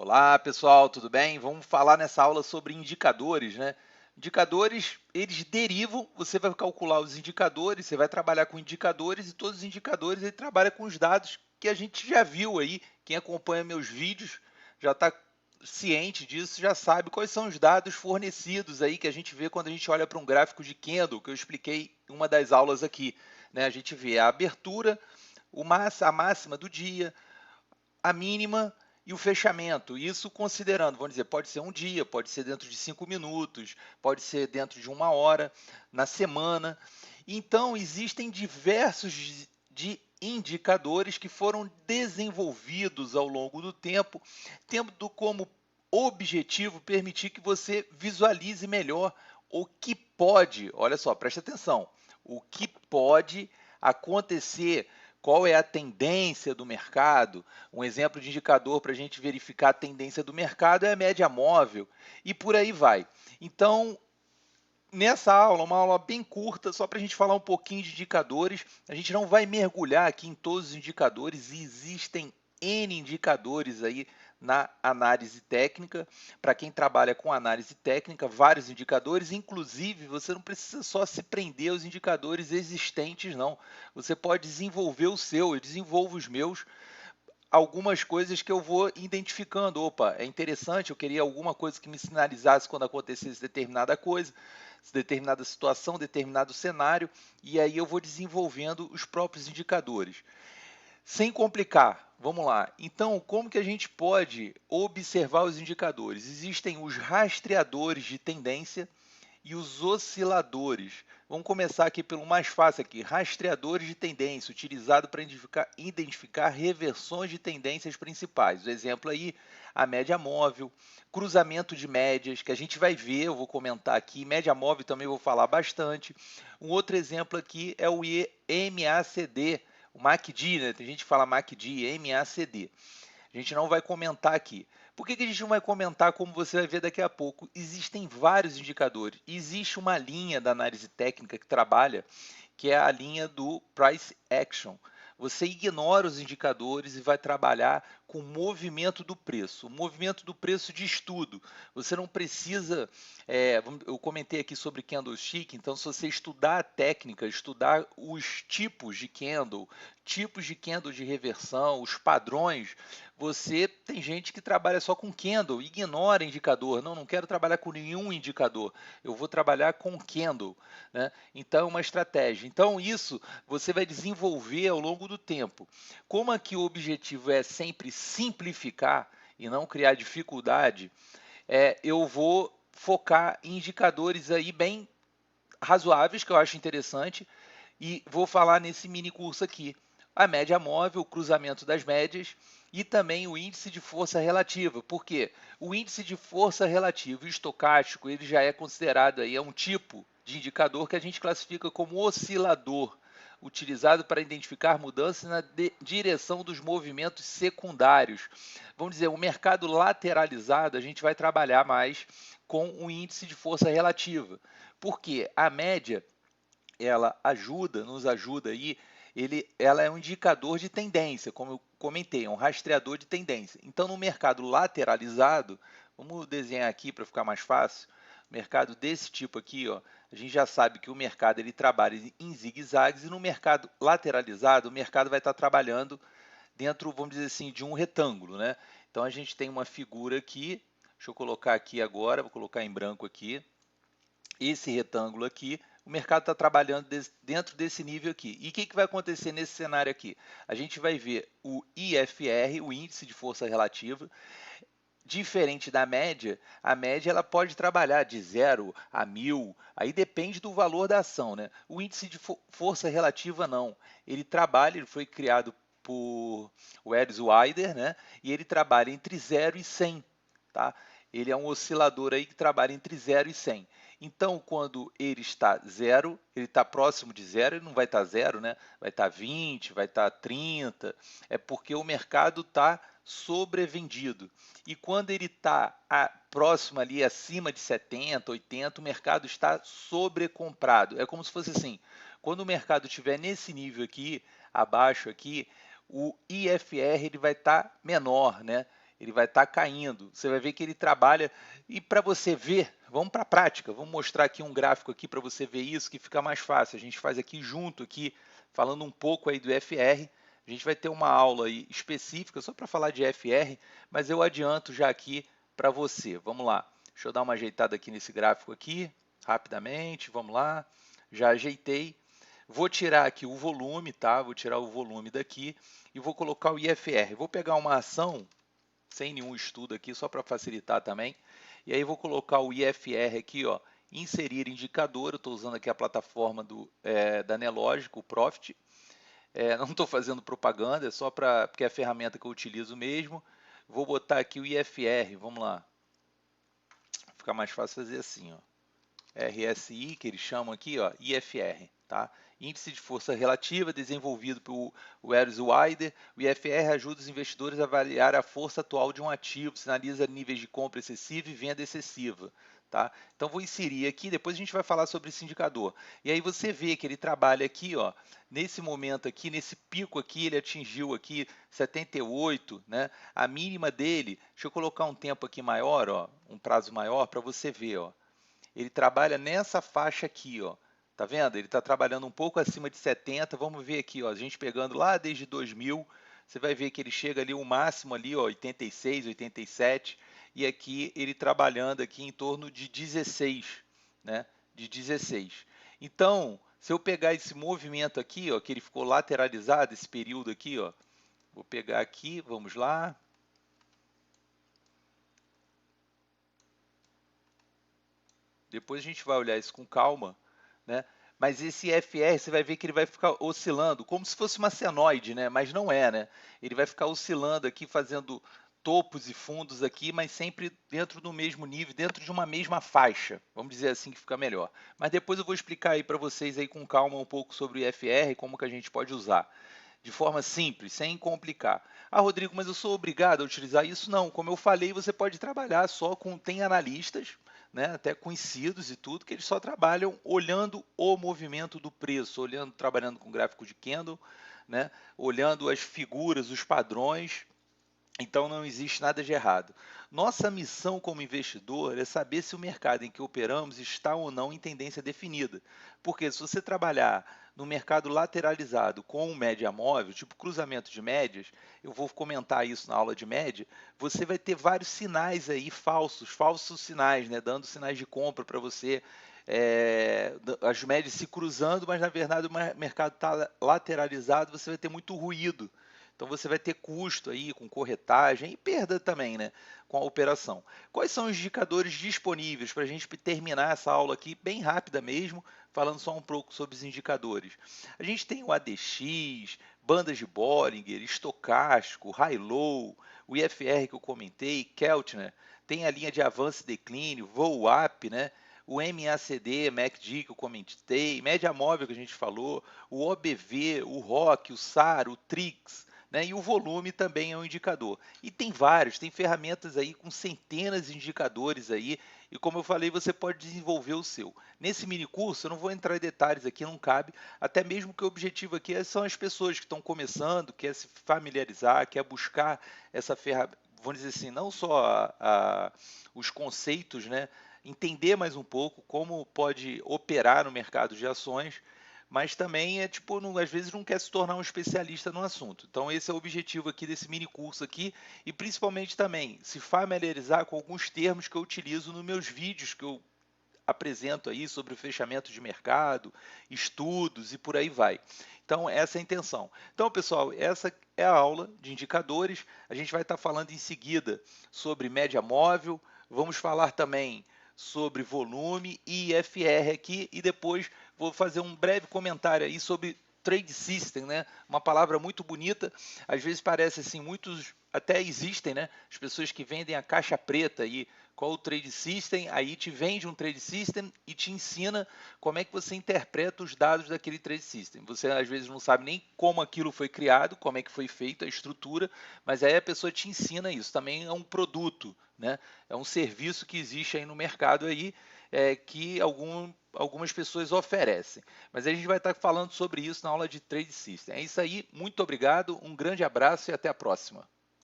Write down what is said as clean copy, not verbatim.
Olá, pessoal, tudo bem? Vamos falar nessa aula sobre indicadores, né? Indicadores, eles derivam, você vai calcular os indicadores, você vai trabalhar com indicadores e todos os indicadores ele trabalha com os dados que a gente já viu aí. Quem acompanha meus vídeos já está ciente disso, já sabe quais são os dados fornecidos aí que a gente vê quando a gente olha para um gráfico de candle, que eu expliquei em uma das aulas aqui, né? A gente vê a abertura, a máxima do dia, a mínima e o fechamento. Isso considerando, vamos dizer, pode ser um dia, pode ser dentro de 5 minutos, pode ser dentro de uma hora, na semana. Então, existem diversos indicadores que foram desenvolvidos ao longo do tempo, tendo como objetivo permitir que você visualize melhor o que pode, olha só, preste atenção, o que pode acontecer, qual é a tendência do mercado. Um exemplo de indicador para a gente verificar a tendência do mercado é a média móvel e por aí vai. Então, nessa aula, uma aula bem curta, só para a gente falar um pouquinho de indicadores. A gente não vai mergulhar aqui em todos os indicadores, e existem N indicadores aí na análise técnica. Para quem trabalha com análise técnica, vários indicadores, inclusive você não precisa só se prender aos indicadores existentes, não. Você pode desenvolver o seu, eu desenvolvo os meus, algumas coisas que eu vou identificando. Opa, é interessante, eu queria alguma coisa que me sinalizasse quando acontecesse determinada coisa, determinada situação, determinado cenário, e aí eu vou desenvolvendo os próprios indicadores. Sem complicar, vamos lá. Então, como que a gente pode observar os indicadores? Existem os rastreadores de tendência e os osciladores. Vamos começar aqui pelo mais fácil aqui, rastreadores de tendência, utilizado para identificar reversões de tendências principais. O exemplo aí, a média móvel, cruzamento de médias, que a gente vai ver, eu vou comentar aqui, média móvel também vou falar bastante. Um outro exemplo aqui é o MACD, o MACD, né? Tem gente que fala MACD, MACD. A gente não vai comentar aqui. Por que a gente não vai comentar, como você vai ver daqui a pouco? Existem vários indicadores. Existe uma linha da análise técnica que trabalha, que é a linha do Price Action. Você ignora os indicadores e vai trabalhar com o movimento do preço. O movimento do preço de estudo. Você não precisa... eu comentei aqui sobre candlestick, então se você estudar a técnica, estudar os tipos de candle de reversão, os padrões, você tem gente que trabalha só com candle, ignora indicador. Não, não quero trabalhar com nenhum indicador. Eu vou trabalhar com candle, né? Então, é uma estratégia. Então, isso você vai desenvolver ao longo do tempo. Como aqui o objetivo é sempre simplificar e não criar dificuldade, eu vou focar em indicadores aí bem razoáveis, que eu acho interessante, e vou falar nesse mini curso aqui. A média móvel, o cruzamento das médias e também o índice de força relativa. Por quê? O índice de força relativa estocástico, ele já é considerado aí, é um tipo de indicador que a gente classifica como oscilador, utilizado para identificar mudanças na direção dos movimentos secundários. Vamos dizer, o mercado lateralizado, a gente vai trabalhar mais com o índice de força relativa. Porque a média, ela nos ajuda aí, ela é um indicador de tendência, como eu comentei, é um rastreador de tendência. Então, no mercado lateralizado, vamos desenhar aqui para ficar mais fácil, mercado desse tipo aqui, ó, a gente já sabe que o mercado ele trabalha em zigue-zagues, e no mercado lateralizado, o mercado vai estar trabalhando dentro, vamos dizer assim, de um retângulo, né? Então, a gente tem uma figura aqui, deixa eu colocar aqui agora, vou colocar em branco aqui, esse retângulo aqui, o mercado está trabalhando dentro desse nível aqui. E o que vai acontecer nesse cenário aqui? A gente vai ver o IFR, o índice de força relativa, diferente da média. A média ela pode trabalhar de 0 a 1000, aí depende do valor da ação, né? O índice de força relativa não. Ele trabalha, ele foi criado por Welles Wilder, né? E ele trabalha entre 0 e 100, tá? Ele é um oscilador aí que trabalha entre 0 e 100. Então, quando ele está 0, ele está próximo de 0, ele não vai estar 0, né? Vai estar 20, vai estar 30, é porque o mercado está sobrevendido. E quando ele está próximo ali, acima de 70, 80, o mercado está sobrecomprado. É como se fosse assim, quando o mercado estiver nesse nível aqui, abaixo aqui, o IFR ele vai estar menor, né? ele vai estar caindo. Você vai ver que ele trabalha, e para você ver, vamos para a prática, vamos mostrar aqui um gráfico aqui para você ver isso, que fica mais fácil. A gente faz aqui junto, aqui, falando um pouco aí do FR. A gente vai ter uma aula aí específica só para falar de FR, mas eu adianto já aqui para você. Vamos lá, deixa eu dar uma ajeitada aqui nesse gráfico aqui, rapidamente, vamos lá, já ajeitei. Vou tirar aqui o volume, tá? Vou tirar o volume daqui e vou colocar o IFR. Vou pegar uma ação sem nenhum estudo aqui, só para facilitar também. E aí vou colocar o IFR aqui, ó, inserir indicador. Eu estou usando aqui a plataforma da Nelogic, o Profit. Não estou fazendo propaganda, é só porque é a ferramenta que eu utilizo mesmo. Vou botar aqui o IFR, vamos lá. Fica mais fácil fazer assim, ó. RSI, que eles chamam aqui, ó, IFR, tá? Índice de Força Relativa, desenvolvido pelo Welles Wider. O IFR ajuda os investidores a avaliar a força atual de um ativo, sinaliza níveis de compra excessiva e venda excessiva. Tá? Então vou inserir aqui, depois a gente vai falar sobre esse indicador. E aí você vê que ele trabalha aqui, ó, nesse momento aqui, nesse pico aqui, ele atingiu aqui 78, né? A mínima dele, deixa eu colocar um tempo aqui maior, ó, um prazo maior para você ver, ó. Ele trabalha nessa faixa aqui, ó. Tá vendo? Ele está trabalhando um pouco acima de 70. Vamos ver aqui, ó, a gente pegando lá desde 2000, você vai ver que ele chega ali o máximo ali, ó, 86, 87, e aqui ele trabalhando aqui em torno de 16, né? De 16. Então, se eu pegar esse movimento aqui, ó, que ele ficou lateralizado esse período aqui, ó, vou pegar aqui, vamos lá. Depois a gente vai olhar isso com calma, né? Mas esse FR, você vai ver que ele vai ficar oscilando, como se fosse uma senoide, né? Mas não é, né? Ele vai ficar oscilando aqui, fazendo topos e fundos aqui, mas sempre dentro do mesmo nível, dentro de uma mesma faixa. Vamos dizer assim que fica melhor. Mas depois eu vou explicar aí para vocês aí com calma um pouco sobre o IFR e como que a gente pode usar. De forma simples, sem complicar. Ah, Rodrigo, mas eu sou obrigado a utilizar isso? Não, como eu falei, você pode trabalhar só com, tem analistas, né, até conhecidos e tudo, que eles só trabalham olhando o movimento do preço, olhando, trabalhando com gráfico de candle, né, olhando as figuras, os padrões. Então não existe nada de errado. Nossa missão como investidor é saber se o mercado em que operamos está ou não em tendência definida. Porque se você trabalhar no mercado lateralizado com um média móvel, tipo cruzamento de médias, eu vou comentar isso na aula de média, você vai ter vários sinais aí falsos sinais, né, dando sinais de compra para você, as médias se cruzando, mas na verdade o mercado está lateralizado, você vai ter muito ruído. Então você vai ter custo aí com corretagem e perda também, né, com a operação. Quais são os indicadores disponíveis para a gente terminar essa aula aqui bem rápida mesmo, falando só um pouco sobre os indicadores? A gente tem o ADX, bandas de Bollinger, estocástico, high-low, o IFR que eu comentei, Keltner, tem a linha de avanço e declínio, VWAP, né? O MACD, MACD que eu comentei, média móvel que a gente falou, o OBV, o ROC, o SAR, o TRIX, né? E o volume também é um indicador. E tem vários, tem ferramentas aí com centenas de indicadores aí, e como eu falei, você pode desenvolver o seu. Nesse mini curso, eu não vou entrar em detalhes aqui, não cabe, até mesmo que o objetivo aqui são as pessoas que estão começando, quer se familiarizar, quer buscar essa ferramenta, vamos dizer assim, não só os conceitos, né? Entender mais um pouco como pode operar no mercado de ações, mas também é tipo, não, às vezes não quer se tornar um especialista no assunto. Então esse é o objetivo aqui desse mini curso aqui e principalmente também se familiarizar com alguns termos que eu utilizo nos meus vídeos que eu apresento aí sobre o fechamento de mercado, estudos e por aí vai. Então essa é a intenção. Então pessoal, essa é a aula de indicadores. A gente vai estar falando em seguida sobre média móvel, vamos falar também sobre volume e IFR aqui e depois vou fazer um breve comentário aí sobre trade system, né? Uma palavra muito bonita, às vezes parece assim, muitos até existem, né? As pessoas que vendem a caixa preta aí, qual o trade system, aí te vende um trade system e te ensina como é que você interpreta os dados daquele trade system. Você às vezes não sabe nem como aquilo foi criado, como é que foi feito a estrutura, mas aí a pessoa te ensina isso. Também é um produto, né? É um serviço que existe aí no mercado aí, que algumas pessoas oferecem. Mas a gente vai estar falando sobre isso na aula de Trade System. É isso aí, muito obrigado, um grande abraço e até a próxima.